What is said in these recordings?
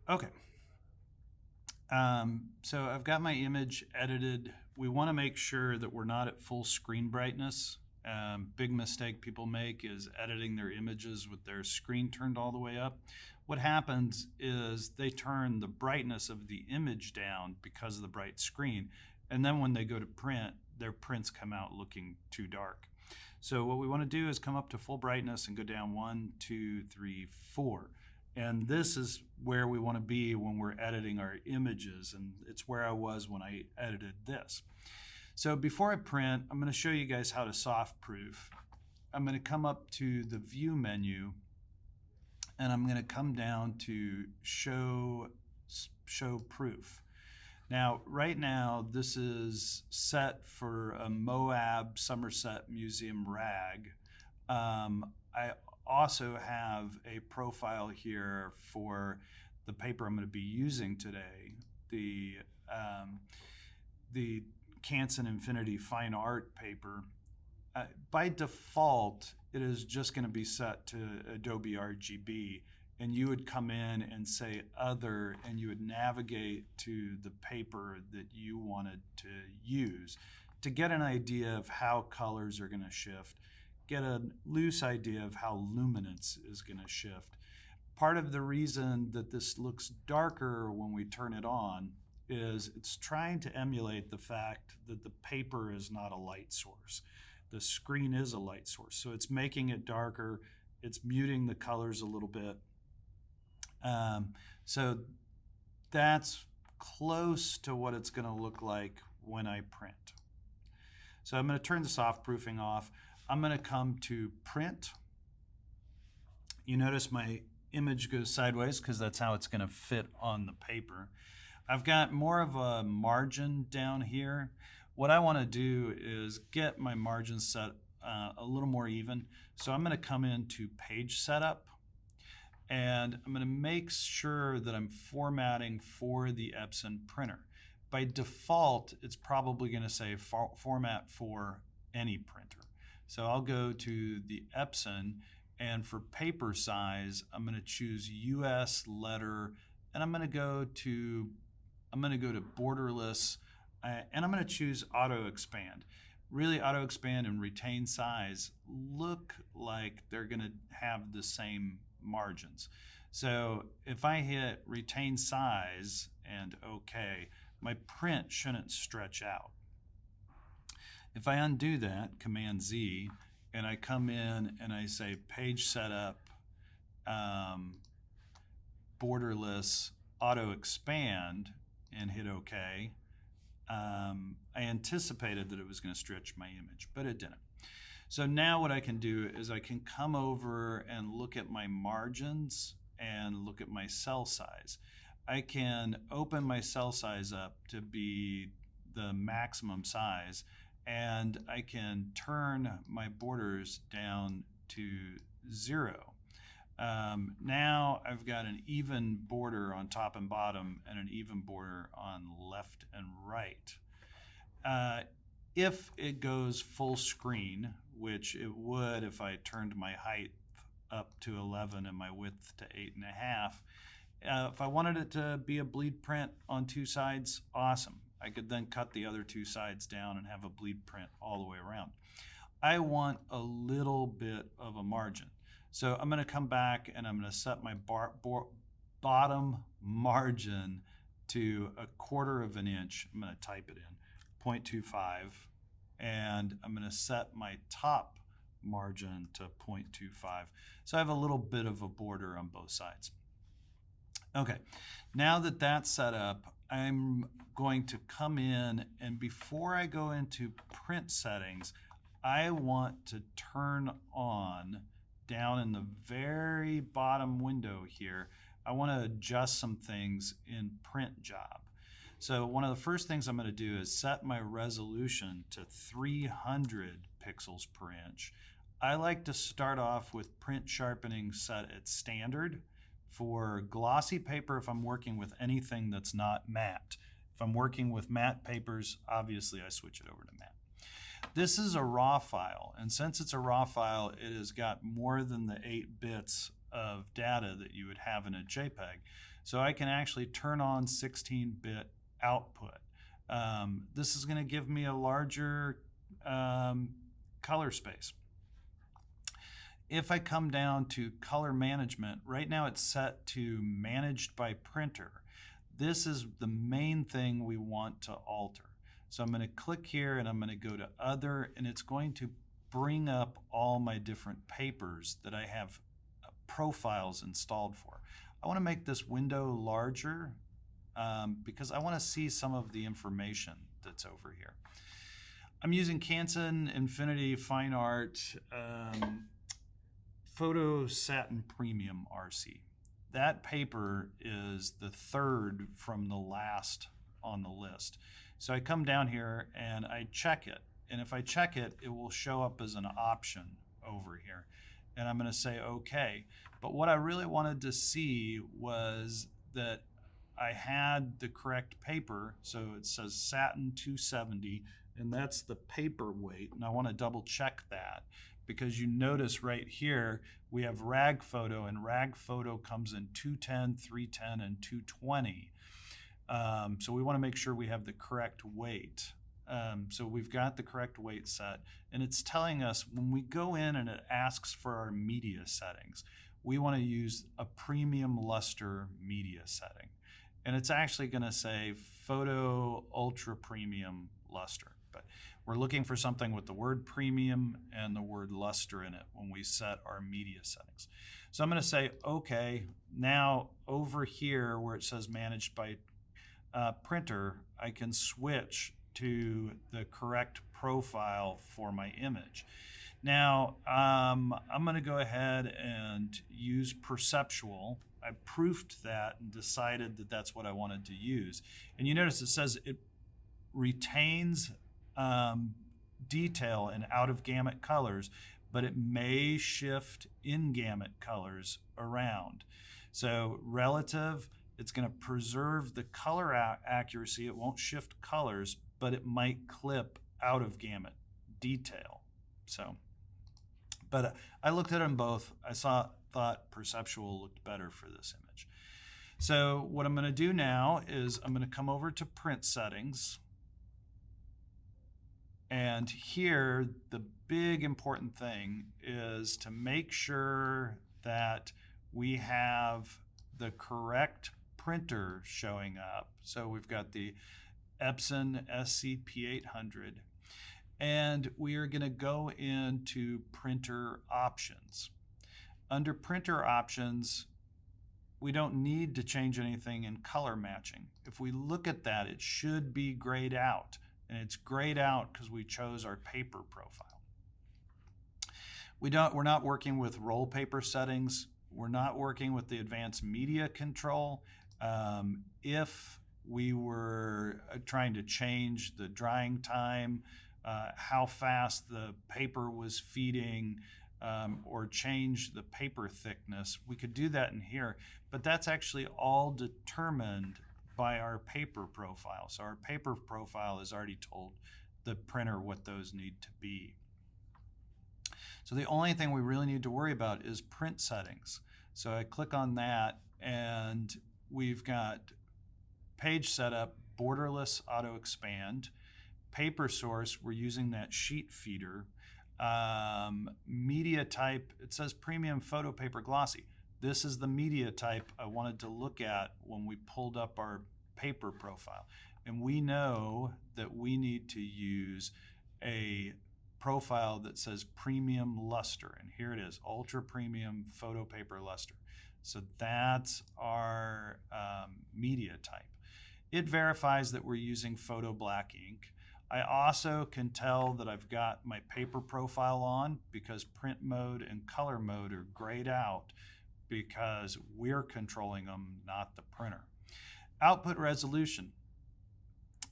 Okay. So I've got my image edited. We want to make sure that we're not at full screen brightness. Big mistake people make is editing their images with their screen turned all the way up. What happens is they turn the brightness of the image down because of the bright screen. And then when they go to print, their prints come out looking too dark. So what we want to do is come up to full brightness and go down 1, 2, 3, 4. And this is where we want to be when we're editing our images, and it's where I was when I edited this. So before I print, I'm going to show you guys how to soft proof. I'm going to come up to the view menu, and I'm going to come down to show proof. Now, right now, this is set for a Moab Somerset Museum rag. I also have a profile here for the paper I'm going to be using today, the Canson Infinity Fine Art paper. By default, it is just going to be set to Adobe RGB, and you would come in and say other, and you would navigate to the paper that you wanted to use to get an idea of how colors are going to shift, get a loose idea of how luminance is going to shift. Part of the reason that this looks darker when we turn it on is it's trying to emulate the fact that the paper is not a light source. The screen is a light source, so it's making it darker. It's muting the colors a little bit. So that's close to what it's going to look like when I print. So I'm going to turn the soft proofing off. I'm going to come to print. You notice my image goes sideways because that's how it's going to fit on the paper. I've got more of a margin down here. What I want to do is get my margin set a little more even. So I'm going to come into page setup, and I'm going to make sure that I'm formatting for the Epson printer. By default, it's probably going to say format for any printer. So I'll go to the Epson, and for paper size, I'm going to choose US letter, and I'm going to go to borderless, and I'm going to choose auto expand. Really, auto expand and retain size look like they're going to have the same margins. So if I hit retain size and OK, my print shouldn't stretch out. If I undo that, Command Z, and I come in and I say page setup, borderless, auto expand, and hit OK, I anticipated that it was going to stretch my image, but it didn't. So now what I can do is I can come over and look at my margins and look at my cell size. I can open my cell size up to be the maximum size, and I can turn my borders down to 0. Now I've got an even border on top and bottom and an even border on left and right. If it goes full screen, which it would if I turned my height up to 11 and my width to 8.5, if I wanted it to be a bleed print on 2 sides, awesome. I could then cut the other 2 sides down and have a bleed print all the way around. I want a little bit of a margin. So I'm going to come back and I'm going to set my bottom margin to 1/4 of an inch. I'm going to type it in, 0.25. And I'm going to set my top margin to 0.25. So I have a little bit of a border on both sides. Okay, now that that's set up, I'm going to come in, and before I go into print settings, I want to turn on, down in the very bottom window here, I want to adjust some things in print job. So one of the first things I'm going to do is set my resolution to 300 pixels per inch. I like to start off with print sharpening set at standard. For glossy paper, if I'm working with anything that's not matte. If I'm working with matte papers, obviously I switch it over to matte. This is a raw file, and since it's a raw file, it has got more than the 8 bits of data that you would have in a JPEG. So I can actually turn on 16-bit output. This is going to give me a larger color space. If I come down to color management, right now it's set to managed by printer. This is the main thing we want to alter. So I'm going to click here and I'm going to go to other, and it's going to bring up all my different papers that I have profiles installed for. I want to make this window larger because I want to see some of the information that's over here. I'm using Canson Infinity Fine Art Photo Satin Premium RC. That paper is the third from the last on the list. So I come down here and I check it. And if I check it, it will show up as an option over here. And I'm going to say okay. But what I really wanted to see was that I had the correct paper. So it says Satin 270, and that's the paper weight. And I want to double check that, because you notice right here we have rag photo, and rag photo comes in 210, 310, and 220. So we want to make sure we have the correct weight. So we've got the correct weight set, and it's telling us when we go in and it asks for our media settings, we want to use a premium luster media setting. And it's actually going to say photo ultra premium luster. But we're looking for something with the word premium and the word luster in it when we set our media settings. So I'm going to say, okay, now over here where it says managed by printer, I can switch to the correct profile for my image. Now, I'm going to go ahead and use perceptual. I proofed that and decided that that's what I wanted to use. And you notice it says it retains detail in out of gamut colors, but it may shift in gamut colors around. So relative, it's going to preserve the color accuracy. It won't shift colors, but it might clip out of gamut detail. So, but I looked at them both. I thought perceptual looked better for this image. So what I'm going to do now is I'm going to come over to print settings. And here, the big important thing is to make sure that we have the correct printer showing up. So we've got the Epson P800, and we are going to go into printer options. Under printer options, we don't need to change anything in color matching. If we look at that, it should be grayed out, and it's grayed out because we chose our paper profile. We're not working with roll paper settings. We're not working with the advanced media control. If we were trying to change the drying time, how fast the paper was feeding, or change the paper thickness, we could do that in here, but that's actually all determined by our paper profile. So our paper profile has already told the printer what those need to be. So the only thing we really need to worry about is print settings. So I click on that, and we've got page setup, borderless auto expand, paper source, we're using that sheet feeder, media type, it says premium photo paper glossy. This is the media type I wanted to look at when we pulled up our paper profile. And we know that we need to use a profile that says premium luster, and here it is, ultra premium photo paper luster. So that's our media type. It verifies that we're using photo black ink. I also can tell that I've got my paper profile on because print mode and color mode are grayed out because we're controlling them, not the printer. Output resolution.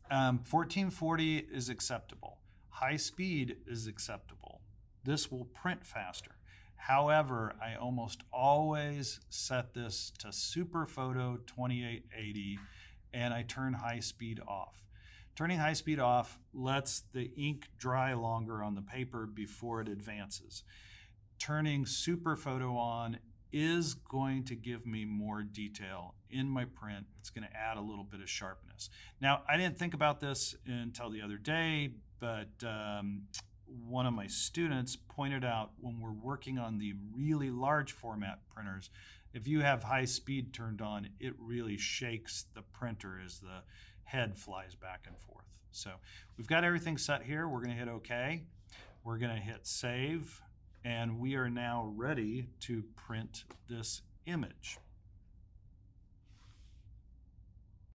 1440 is acceptable. High speed is acceptable. This will print faster. However, I almost always set this to Super Photo 2880 and I turn high speed off. Turning high speed off lets the ink dry longer on the paper before it advances. Turning Super Photo on is going to give me more detail in my print. It's going to add a little bit of sharpness. Now, I didn't think about this until the other day, but one of my students pointed out when we're working on the really large format printers, if you have high speed turned on, it really shakes the printer as the head flies back and forth. So we've got everything set here. We're going to hit OK. We're going to hit save, and we are now ready to print this image.